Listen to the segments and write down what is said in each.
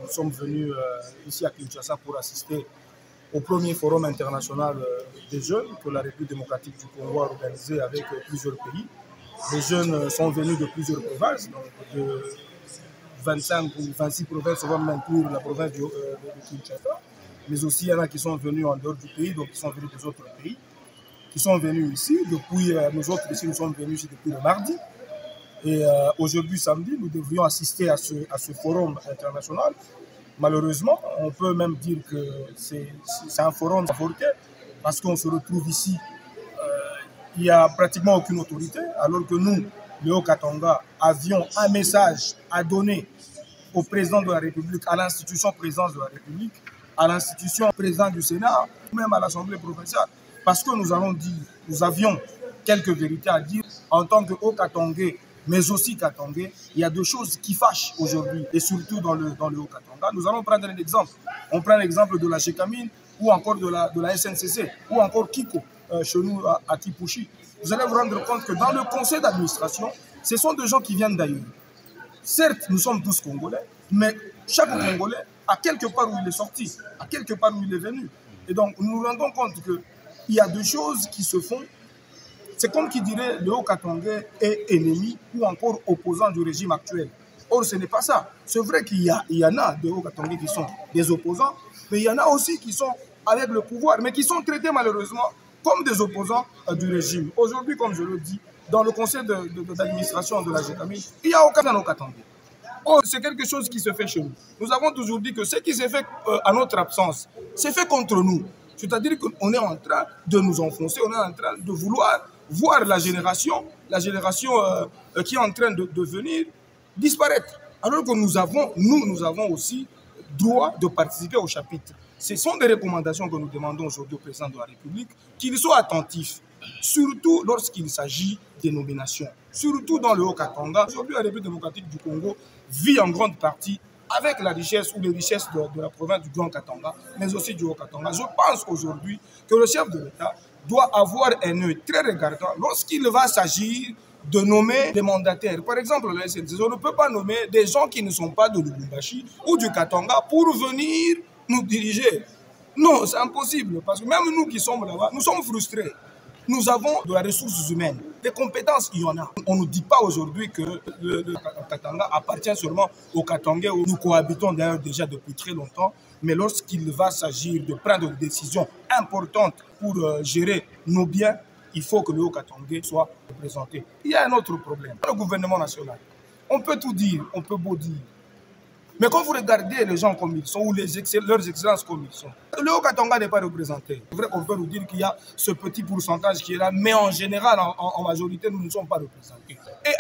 Nous sommes venus ici à Kinshasa pour assister au premier forum international des jeunes que la République démocratique du Congo a organisé avec plusieurs pays. Les jeunes sont venus de plusieurs provinces, donc de 25 ou 26 provinces, on va même inclure la province de Kinshasa. Mais aussi, il y en a qui sont venus en dehors du pays, donc qui sont venus des autres pays, qui sont venus ici. Depuis, nous autres ici, nous sommes venus ici depuis le mardi. Et aujourd'hui, samedi, nous devrions assister à ce forum international. Malheureusement, on peut même dire que c'est un forum avorté parce qu'on se retrouve ici. Il n'y a pratiquement aucune autorité, alors que nous, le Haut-Katanga, avions un message à donner au président de la République, à l'institution présidence de la République, à l'institution président du Sénat, même à l'Assemblée provinciale. Parce que nous avions quelques vérités à dire en tant que Haut-Katangais, mais aussi Katangais. Il y a deux choses qui fâchent aujourd'hui, et surtout dans le Haut-Katanga. Nous allons prendre un exemple. On prend l'exemple de la Gécamine, ou encore de la SNCC, ou encore Kiko, chez nous à Tipouchi. Vous allez vous rendre compte que dans le conseil d'administration, ce sont des gens qui viennent d'ailleurs. Certes, nous sommes tous Congolais, mais chaque Congolais a quelque part où il est sorti, a quelque part où il est venu. Et donc, nous nous rendons compte qu'il y a deux choses qui se font. C'est comme qui dirait le Haut-Katangais est ennemi ou encore opposant du régime actuel. Or, ce n'est pas ça. C'est vrai qu'il y en a des Hauts-Katangais qui sont des opposants, mais il y en a aussi qui sont avec le pouvoir, mais qui sont traités malheureusement comme des opposants du régime. Aujourd'hui, comme je le dis, dans le conseil d'administration de la Gécamine, il n'y a aucun Haut-Katangais. Oh, c'est quelque chose qui se fait chez nous. Nous avons toujours dit que ce qui s'est fait à notre absence, c'est fait contre nous. C'est-à-dire qu'on est en train de nous enfoncer, on est en train de vouloir voir la génération qui est en train de venir disparaître. Alors que nous avons aussi droit de participer au chapitre. Ce sont des recommandations que nous demandons aujourd'hui au président de la République, qu'il soit attentif, surtout lorsqu'il s'agit des nominations, surtout dans le Haut-Katanga. Aujourd'hui, la République démocratique du Congo vit en grande partie avec la richesse ou les richesses de la province du Grand Katanga, mais aussi du Haut-Katanga. Je pense aujourd'hui que le chef de l'État doit avoir un œil très regardant lorsqu'il va s'agir de nommer des mandataires. Par exemple, on ne peut pas nommer des gens qui ne sont pas de Lubumbashi ou du Katanga pour venir nous diriger. Non, c'est impossible, parce que même nous qui sommes là-bas, nous sommes frustrés. Nous avons de la ressource humaine. Des compétences, il y en a. On ne dit pas aujourd'hui que le Katanga appartient seulement aux Katangais où nous cohabitons d'ailleurs déjà depuis très longtemps. Mais lorsqu'il va s'agir de prendre des décisions importantes pour gérer nos biens, il faut que le Haut-Katangais soit représenté. Il y a un autre problème. Le gouvernement national, on peut tout dire, on peut beau dire. Mais quand vous regardez les gens comme ils sont, ou leurs excellences comme ils sont, le Haut-Katanga n'est pas représenté. C'est vrai qu'on peut nous dire qu'il y a ce petit pourcentage qui est là, mais en général, en majorité, nous ne sommes pas représentés. Et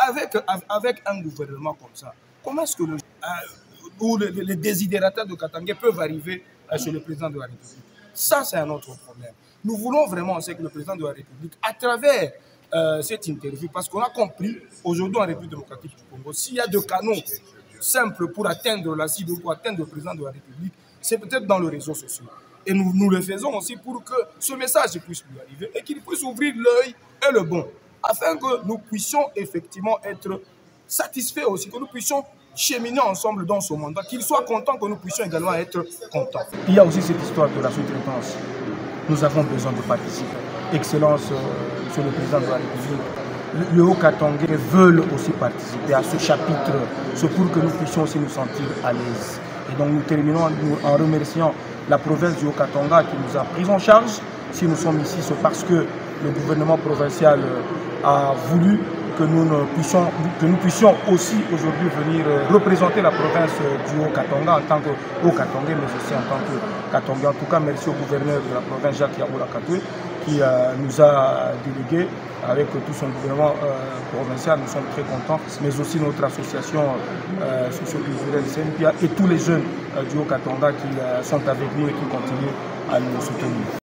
avec un gouvernement comme ça, comment est-ce que les désidérateurs de Katanga peuvent arriver chez le président de la République? Ça, c'est un autre problème. Nous voulons vraiment que le président de la République, à travers cette interview, parce qu'on a compris aujourd'hui en République démocratique du Congo, s'il y a deux canaux simples pour atteindre la cible ou pour atteindre le président de la République, c'est peut-être dans les réseaux sociaux. Et nous le faisons aussi pour que ce message puisse lui arriver et qu'il puisse ouvrir l'œil et le bon, afin que nous puissions effectivement être satisfaits aussi, que nous puissions cheminer ensemble dans ce mandat, qu'il soit content, que nous puissions également être contents. Il y a aussi cette histoire de la sous-traitance. Nous avons besoin de participer. Excellence, Monsieur le Président de la République, le Haut-Katangais veulent aussi participer à ce chapitre. C'est pour que nous puissions aussi nous sentir à l'aise. Et donc nous terminons en remerciant la province du Haut-Katanga qui nous a pris en charge. Si nous sommes ici, c'est parce que le gouvernement provincial a voulu que nous puissions aussi aujourd'hui venir représenter la province du Haut-Katanga en tant que Haut-Katangais, mais aussi en tant que Katangais. En tout cas, merci au gouverneur de la province, Jacques Yaboula Katoué, qui nous a délégués avec tout son gouvernement provincial. Nous sommes très contents, mais aussi notre association socio-culturelle CNPA et tous les jeunes du Haut-Katanga qui sont avec nous et qui continuent à nous soutenir.